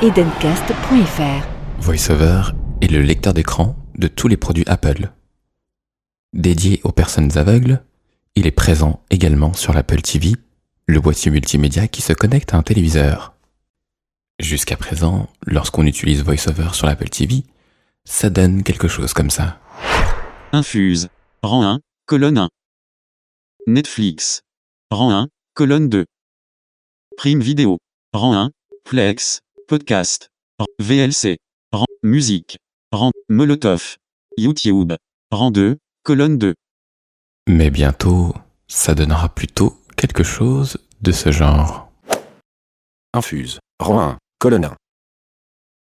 edencast.fr. VoiceOver est le lecteur d'écran de tous les produits Apple. Dédié aux personnes aveugles, il est présent également sur l'Apple TV, le boîtier multimédia qui se connecte à un téléviseur. Jusqu'à présent, lorsqu'on utilise VoiceOver sur l'Apple TV, ça donne quelque chose comme ça. Infuse, rang 1, colonne 1. Netflix, rang 1, colonne 2. Prime Video, rang 1, Plex, podcast, VLC, rang musique, rang Molotov, YouTube, rang 2, colonne 2. Mais bientôt, ça donnera plutôt quelque chose de ce genre. Infuse, rang 1, colonne 1.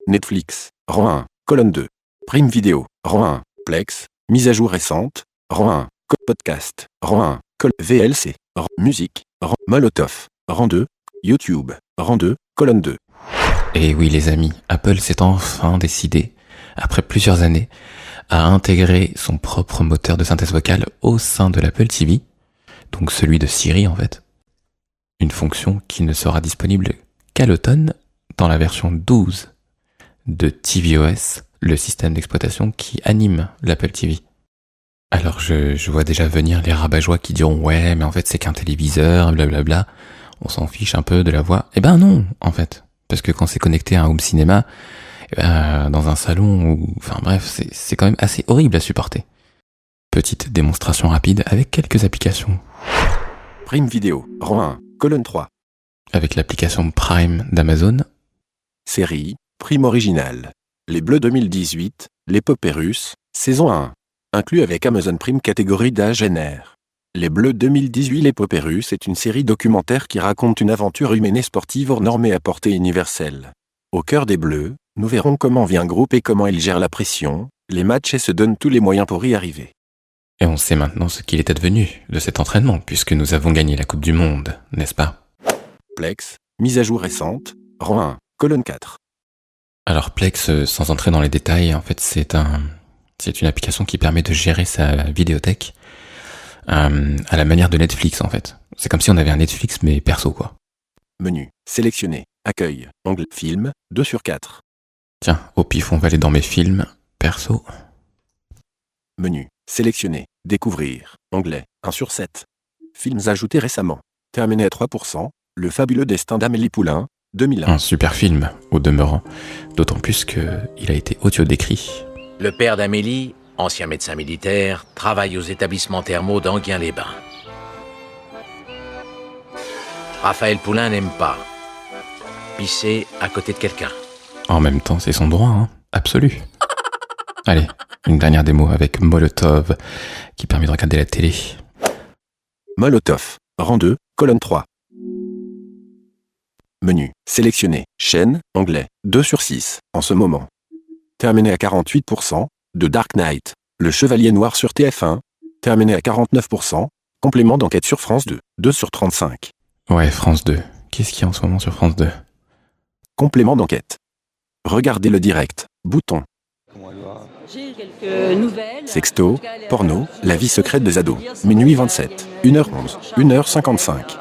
Netflix, rang 1, colonne 2. Prime Video, rang 1, Plex, mise à jour récente, rang 1, podcast, rang 1, VLC, rang musique, rang Molotov, rang 2, YouTube, rang 2, colonne 2. Et oui les amis, Apple s'est enfin décidé, après plusieurs années, à intégrer son propre moteur de synthèse vocale au sein de l'Apple TV, donc celui de Siri en fait. Une fonction qui ne sera disponible qu'à l'automne dans la version 12 de tvOS, le système d'exploitation qui anime l'Apple TV. Alors je vois déjà venir les rabat-joie qui diront « Ouais, mais en fait c'est qu'un téléviseur, blablabla, on s'en fiche un peu de la voix. » Eh ben non, en fait. Parce que quand c'est connecté à un home cinéma, dans un salon, ou enfin bref, c'est quand même assez horrible à supporter. Petite démonstration rapide avec quelques applications. Prime Video, rang 1, colonne 3. Avec l'application Prime d'Amazon. Série, Prime Original. Les Bleus 2018, l'épopée russe, saison 1. Inclus avec Amazon Prime catégorie d'âge NR. Les Bleus 2018, l'épopée russe est une série documentaire qui raconte une aventure humaine et sportive hors normes et à portée universelle. Au cœur des Bleus, nous verrons comment vit un groupe et comment il gère la pression, les matchs et se donne tous les moyens pour y arriver. Et on sait maintenant ce qu'il est advenu de cet entraînement, puisque nous avons gagné la Coupe du Monde, n'est-ce pas? Plex, mise à jour récente, rang 1, colonne 4. Alors Plex, sans entrer dans les détails, en fait c'est une application qui permet de gérer sa vidéothèque à la manière de Netflix en fait. C'est comme si on avait un Netflix mais perso quoi. Menu, sélectionné, accueil, onglet, film, 2 sur 4. Tiens, au pif on va aller dans mes films, perso. Menu, sélectionné, découvrir, onglet, 1 sur 7. Films ajoutés récemment. Terminé à 3%, Le fabuleux destin d'Amélie Poulain, 2001. Un super film, au demeurant, d'autant plus qu'il a été audio-décrit. Le père d'Amélie, ancien médecin militaire, travaille aux établissements thermaux d'Enghien-les-Bains. Raphaël Poulain n'aime pas pisser à côté de quelqu'un. En même temps, c'est son droit, hein, absolu. Allez, une dernière démo avec Molotov, qui permet de regarder la télé. Molotov, rang 2, colonne 3. Menu, sélectionné, chaîne, onglet, 2 sur 6, en ce moment. Terminé à 48%, de Dark Knight, Le Chevalier Noir sur TF1, terminé à 49%, complément d'enquête sur France 2, 2 sur 35. Ouais, France 2. Qu'est-ce qu'il y a en ce moment sur France 2? Complément d'enquête. Regardez le direct, bouton. J'ai quelques nouvelles. Sexto, porno, la vie secrète des ados. Minuit 27, 1h11, 1h55.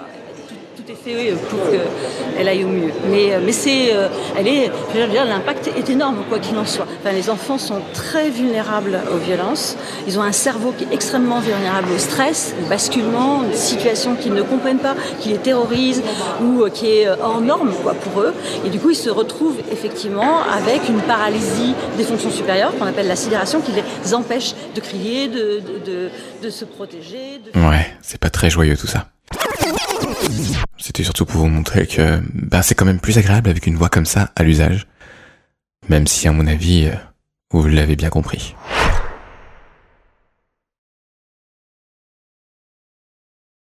Tout est fait pour qu'elle aille au mieux. Mais je veux dire, l'impact est énorme, quoi qu'il en soit. Enfin, les enfants sont très vulnérables aux violences. Ils ont un cerveau qui est extrêmement vulnérable au stress, au basculement, une situation qu'ils ne comprennent pas, qui les terrorise ou qui est hors norme, quoi, pour eux. Et du coup, ils se retrouvent effectivement avec une paralysie des fonctions supérieures qu'on appelle la sidération, qui les empêche de crier, de se protéger. Ouais, c'est pas très joyeux tout ça. C'était surtout pour vous montrer que c'est quand même plus agréable avec une voix comme ça à l'usage. Même si à mon avis, vous l'avez bien compris.